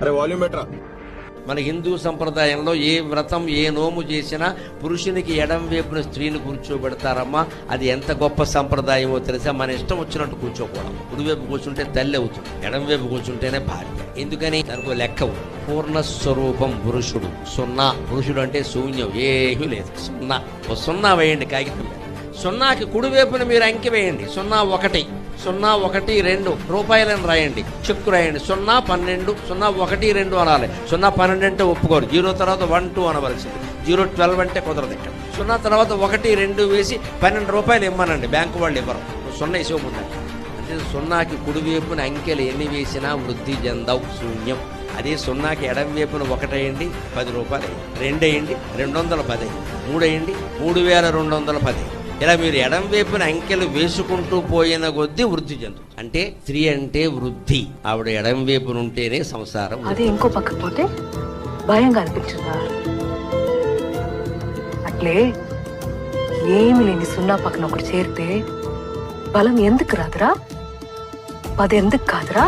అరే వాల్యూమ్ బెటరా. మన హిందూ సంప్రదాయంలో ఏ వ్రతం ఏ నోము చేసినా పురుషునికి ఎడం వైపున స్త్రీని కూర్చోబెడతారమ్మా. అది ఎంత గొప్ప సంప్రదాయమో తెలుసా. మన ఇష్టం వచ్చినట్టు కూర్చోకూడదు. కుడివైపు కూర్చుంటే తల్లి అవుతుంది, ఎడం వైపు కూర్చుంటేనే భార్య. ఎందుకని దానికి లెక్క ఉంది. పూర్ణస్వరూపం పురుషుడు, సున్నా. పురుషుడు అంటే శూన్యం, ఏమీ లేదు. సున్నా. ఓ సున్నా వేయండి కాగితం. సున్నాకి కుడివైపున మీరు అంకె వేయండి. 01, 012 రూపాయలని రాయండి. చెక్కు రాయండి. 012, 012 అనాలి. 012 అంటే ఒప్పుకోరు. 0 తర్వాత 1 2 అనవలసింది. 012 అంటే కుదరదు. ఇక్కడ 0 తర్వాత 1 2 వేసి 12 రూపాయలు ఇమ్మనండి. బ్యాంకు వాళ్ళు ఇవ్వరు. 0 వేసే ముందండి. అంటే 0కి కుడివైపున అంకెలు ఎన్ని వేసినా వృద్ధి చెందవు, శూన్యం. అదే 0కి ఎడం వైపున 1 వేయండి, 10 రూపాయలు అయ్యింది. 2 వేయండి, 210 అయ్యింది. 3 వేయండి, 3210. ఇలా మీరు ఎడం వైపున అంకెలు వేసుకుంటూ పోయిన కొద్దీ వృద్ధి చెందు. అంటే స్త్రీ అంటే వృద్ధి. ఆవిడ ఎడం వైపున ఉంటేనే సంసారం. అదే ఇంకో పక్క పోతే భయంగా అనిపించిందా? అట్లే ఏమి లేని 0 పక్కన ఒకటి చేరితే బలం ఎందుకు రాదురా? 10 ఎందుకు కాదురా?